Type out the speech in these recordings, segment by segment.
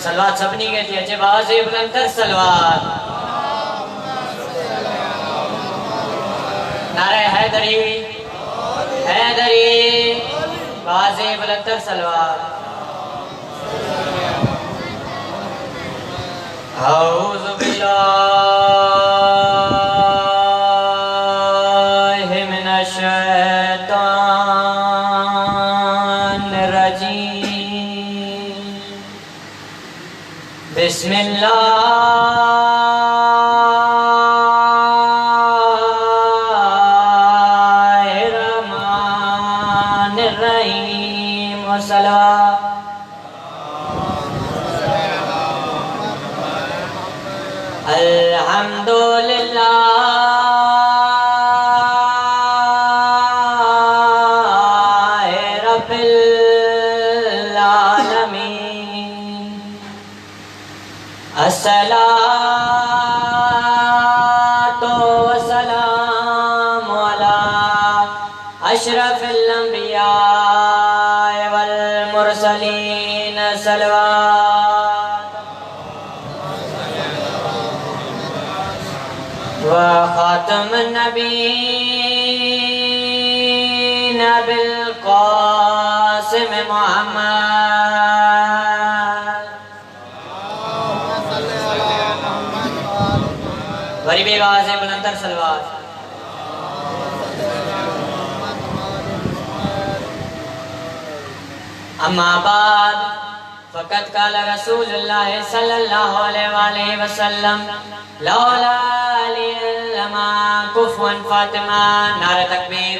सलवात सबनी के थे बाज़े बुलंदर सलवात नारे हैदरी हैदरी बाज़े बुलंदर सलवात औज़ु बिल्लाहि मिनश शैतानिर रजीम बिस्मिल्लाहिर्रहमानिर्रहीम सलवात अल्हम्दुलिल्लाह रब्बिल आलमीन अस्सलातु वस्सलामु अला अशरफिल अंबिया वल मुरसलीन सलवात व खातमुन नबीय्यीन अबिल क़ासिम मुहम्मद वरी भी आवाज़ बुलंदर सलवात अम्मा बाद फ़क़त क़ाला रसूलुल्लाह सल्लल्लाहु अलैहि वसल्लम लौला लमा कुफ़ुवन फ़ातिमा नारे तकबीर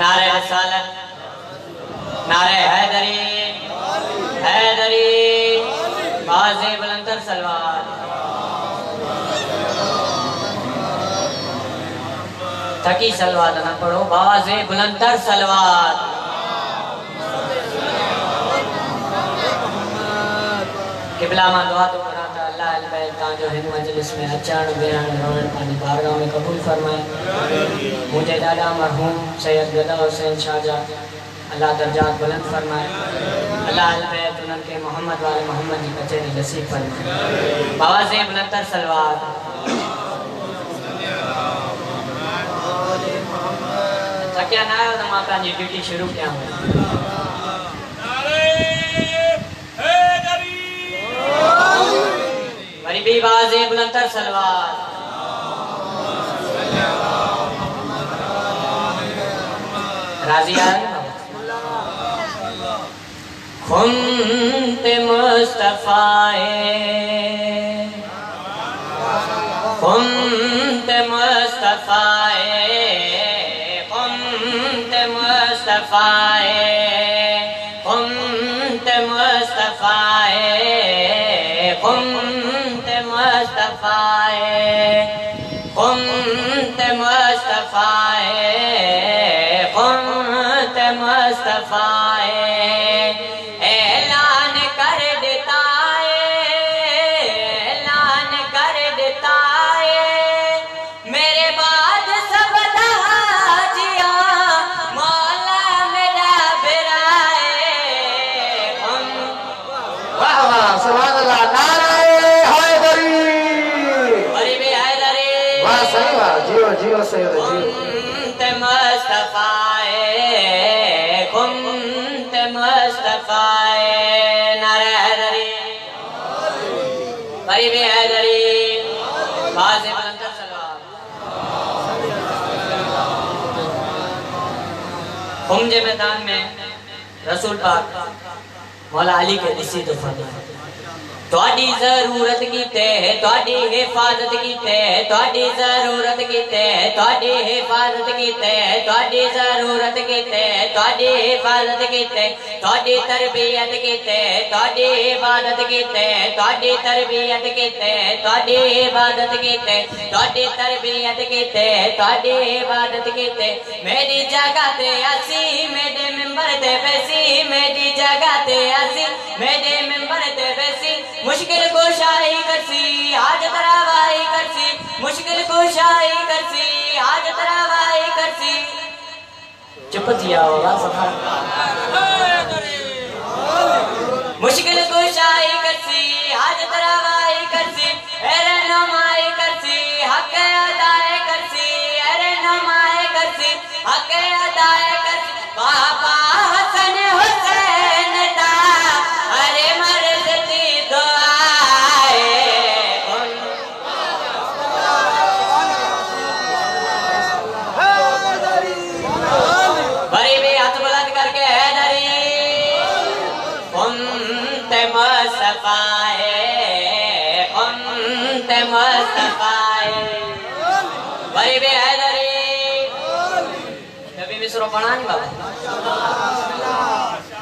नारे रिसालत नारे हैदरी हैदरी बाज़े बुलंदर सलवात थकी सलवात ना पढ़ो बाज़े बुलंदर सलवात किबला मां दुआ तो कराता अल्लाह अल बैत ता जो हिन मजलिस में अचण बयान रहण पानी बारगाह में कबूल फरमाए मुझे दादा मरहूम सैयद गदा हुसैन शाहजा अल्लाह दर्जात बुलंद फरमाए अल्लाह अल बैत उनन के मोहम्मद वाले मोहम्मद की कचहरी नसीब फरमाए बाज़े बुलंदर सलवात थकिया ना आयो तो मां पंहिंजी ड्यूटी शुरू कयां वरी भी बाज़े बुलंदर सलवात राज़ी आए खुन्ते मुस्तफ़ाए खुन्ते मुस्तफ़ाए खुन्ते मुस्तफ़ाए खुन्ते मुस्तफ़ाए खुन्ते मुस्तफ़ाए खुन्ते मुस्तफ़ाए खुन्ते मुस्तफ़ाए ऐलान कर देता है मेरे बाद सब हाजिया मौला मेरा बिराए वाह वाह सुभान अल्लाह नारे हैदरी वरी भी हैदरी वाह सही वाह जियो जियो सैयद जियो खुन्ते मुस्तफ़ाए खुन्ते मुस्तफ़ाए नारे हैदरी वरी भी हैदरी बाज़े बुलंदर सलवात खुम जे मैदान में रसूल पाक मौला अली के दिसी तो फरमाए ਤੁਹਾਡੀ ਜ਼ਰੂਰਤ ਕੀਤੇ ਤੁਹਾਡੀ ਹਿਫਾਜ਼ਤ ਕੀਤੇ ਤੁਹਾਡੀ ਜ਼ਰੂਰਤ ਕੀਤੇ ਤੁਹਾਡੀ ਹਿਫਾਜ਼ਤ ਕੀਤੇ ਤੁਹਾਡੀ ਜ਼ਰੂਰਤ ਕੀਤੇ ਤੁਹਾਡੀ ਹਿਫਾਜ਼ਤ ਕੀਤੇ ਤੁਹਾਡੀ ਤਰਬੀਅਤ ਕੀਤੇ ਤੁਹਾਡੀ ਇਬਾਦਤ ਕੀਤੇ ਤੁਹਾਡੀ ਤਰਬੀਅਤ ਕੀਤੇ ਤੁਹਾਡੀ ਇਬਾਦਤ ਕੀਤੇ ਤੁਹਾਡੀ ਤਰਬੀਅਤ ਕੀਤੇ ਤੁਹਾਡੀ ਇਬਾਦਤ ਕੀਤੇ ਮੇਰੀ ਜਗ੍ਹਾ ਤੇ ਅਸੀਂ ਮੇਰੇ ਮਿੰਬਰ ਤੇ ਬੈਸੀ मेरी जगह ते आसी मेरे मिंबर ते बैसी मुश्किल कुशाई करसी आज तरावाई करसी मुश्किल कुशाई करसी आज तरावाई करसी चुप थिया वाला सफा मुश्किल कुशाई करसी हाजत रवाई करसी अरे नमाई करसी हक अदाए करसी अरे नमाए करसी हक अदाए करसी बाबा हसन हुसैन दा अरे मर्ज़ती दुआए बड़ी भी हाथ बुलंद करके हैदरी मुस्तफाए बड़ी भी हैदरी कभी मिसरो पढ़ा नहीं बाबा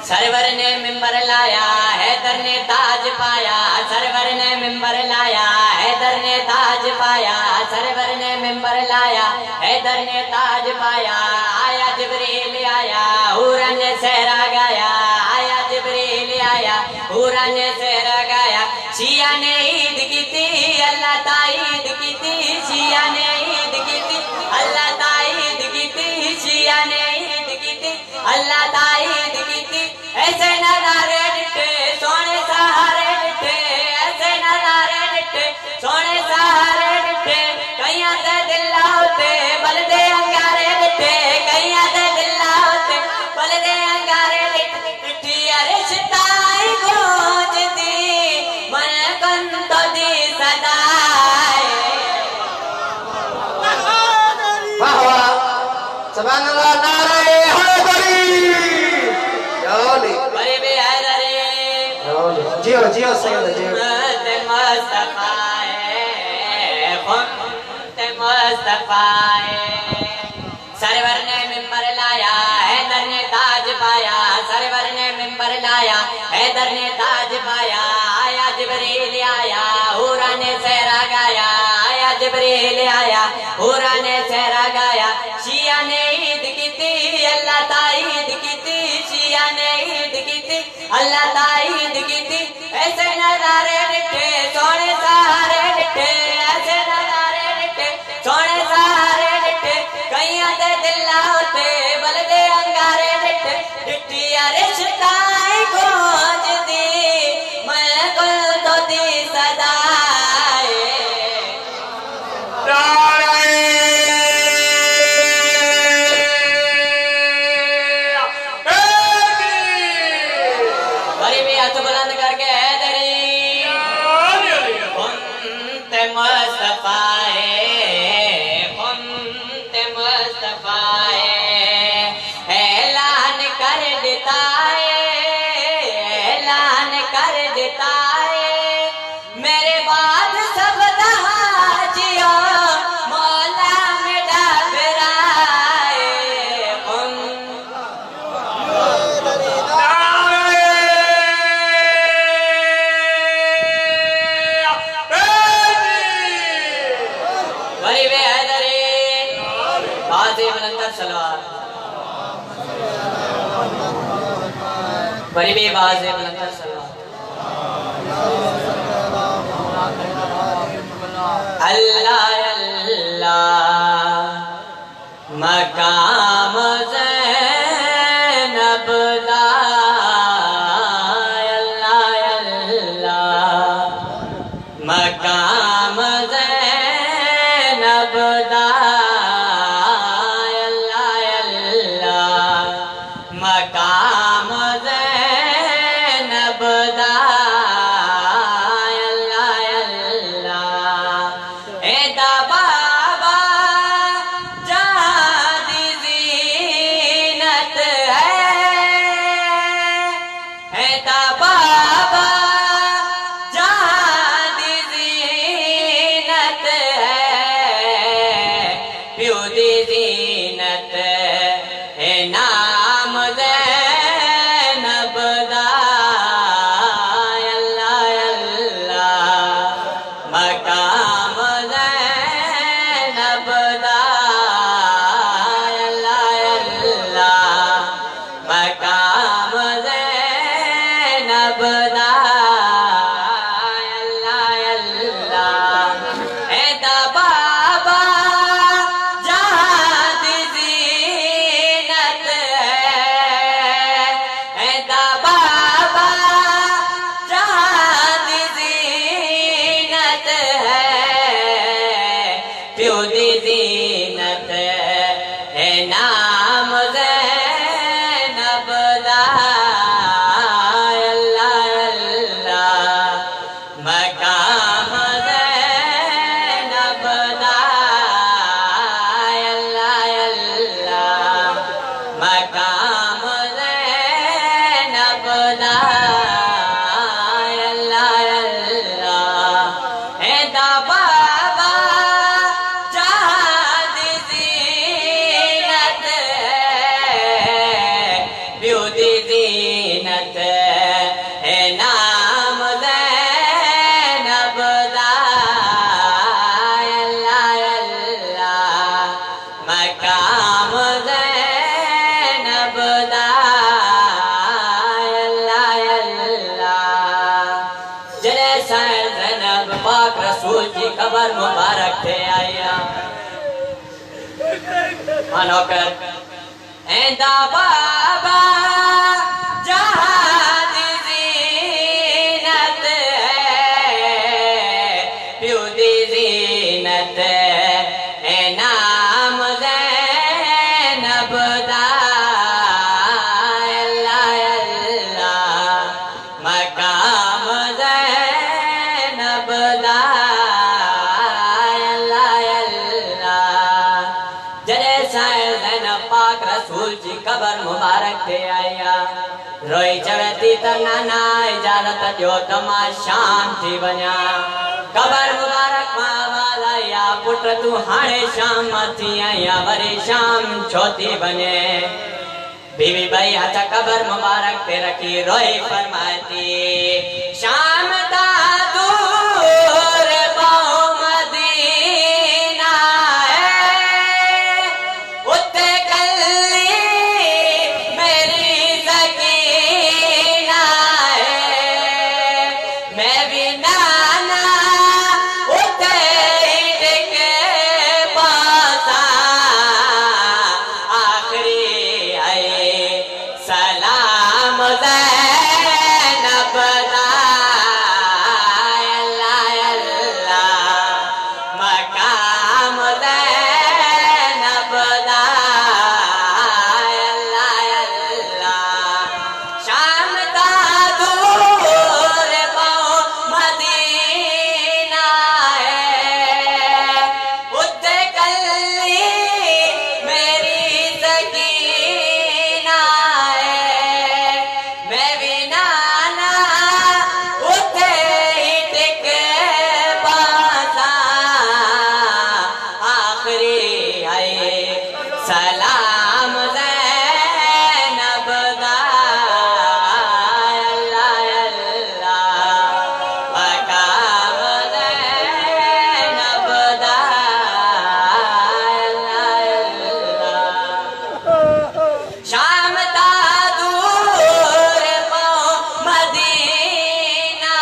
सरवर ने मिंबर लाया हैदर ने ताज पाया सरवर ने मिंबर लाया हैदर ने ताज पाया सरवर ने मिंबर लाया हैदर ने ताज पाया आया जिब्रील आया हुरन ने सहरा गाया आया जिब्रील आया हुरन ने सहरा गाया शिया ने ईद की थी अल्लाह ताईद की थी शिया ने ईद की थी अल्लाह ताईद की थी शिया ने ईद की थी अल्लाह ताईद की थी ऐसे नजारे डिठे सोने सहारे डिठे ऐसे नजारे डिठे सोने सहारे डिठे कईया दे दिल होते बलदे अंगारे डिठे कईया दे दिल होते बलदे अंगारे डिठी अरे शिताई गूंज दी मन कंत दी सदाए वाह वाह सुभान अल्लाह नारे हैदरी जोली बड़े बे हैदरी जोली जियो जियो सैयद जियो मुस्तफाए सरवर ने मिंबर लाया हैदर ने ताज पाया सरवर ने मिंबर लाया हैदर ने ताज पाया आया जिब्रील आया हुरा ने सहरा गाया आया जिब्रील आया हुरा ने सहरा गाया शिया ने ईद की थी अल्लाह ताईद की थी शिया ने ईद की थी अल्लाह ताईद की थी ऐसे नजारे डिठे सोने सहारे डिठे ऐसे नजारे डिठे सोने सहारे डिठे कईया दे दिल होते बलदे अंगारे डिठे डिठी अरे शिताई गूंज दी मैं कुल तो दी सदाए बड़ी भी हाथ बुलंद करके हैदरी मुस्तफाए ऐलान कर देता है ऐलान कर देता है मेरे बाद सब दहाजिया मौला मेरा बिराए बड़ी बे हैदरी बाज़े बुलंदर सलवार बड़ी बे बाज़े बुलंदर सलवार अल्लाह अल्लाह मकाम ज़ैनब दा अल्लाह अल्लाह मकाम ज़ैनब दा अल्लाह अल्लाह मकाम ज़ैनब दा अल्लाह अल्लाह एदा बाबा जहाँ दी ज़ीनत है एदा बाबा जहाँ दी ज़ीनत है प्यो दी ज़ीनत है नाम ज़ैनब मकाम ज़ैनब दा अल्लाह अल्लाह एदा बाबा जहां दी ज़ीनत प्यो दी ज़ीनत ए नाम ज़ैनब दा अल्लाह अल्लाह मकाम ज़ैनब दा अल्लाह अल्लाह जले सैर ज़ैनब पाक रसूल की खबर मुबारक थे आया मानो कर एंदा बाबा जहां दी ज़ीनत प्यो दी ज़ीनत ए नाम ज़ैनब दा अल्लाह अल्लाह मकाम ज़ैनब दा अल्लाह अल्लाह जले साहिर ज़ैनब पाक रसूल जी कबर मुबारक थे आया रोई चढ़ती त नाना इजाजत ॾियो त मां शाम थी वञा कबर मुबारक मां आवाज़ आई या पुट तूं हाणे शाम थी आया वरी शाम छो थी वञे बीवी भाई हथ कबर मुबारक पे रखी रोई फरमाती शाम दा दूर बहु मदीना है उत्ते कल्ली मेरी सकीना है मैं भी नाना उत्ते टिके पासा आखिरी आए सलाम ज़ैनब दा अल्लाह अल्लाह मकाम ज़ैनब दा अल्लाह अल्लाह शाम दा दूर बहु मदीना है उत्ते कल्ली मेरी सकीना है मैं भी नाना उत्ते ही टिके पासा आखिरी आए सलाम ज़ैनब दा अल्लाह अल्लाह मकाम ज़ैनब दा अल्लाह अल्लाह शाम दा दूर बहु मदीना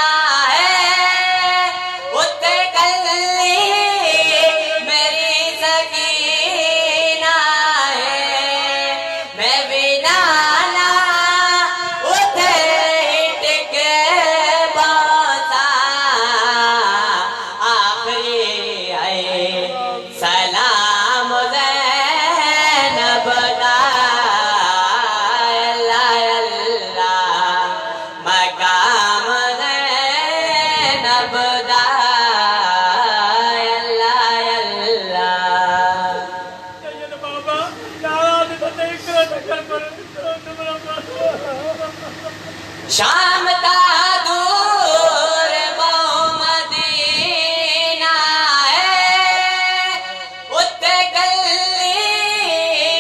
है उत्ते कल्ली मेरी सकीना है मैं भी नाना उत्ते ही टिके पासा आखिरी आए सलाम ज़ैनब दा अल्लाह अल्लाह मकाम ज़ैनब दा अल्लाह अल्लाह बाबा नाराज तो नहीं कर शाम दा दूर बहु मदीना है उत्ते कल्ली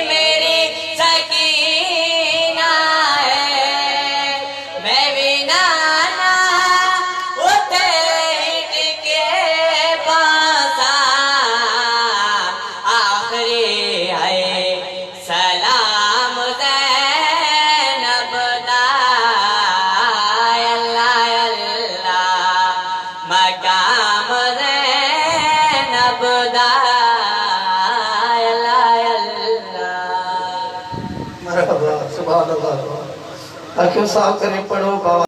मेरी सकीना है मैं भी नाना उत्ते ही टिके पासा आखिरी आए सलाम ज़ैनब दा अल्लाह अल्लाह मकाम ज़ैनब दा अल्लाह अल्लाह मरहबा सुभान अल्लाह आंखें साफ करें पढ़ो बाबा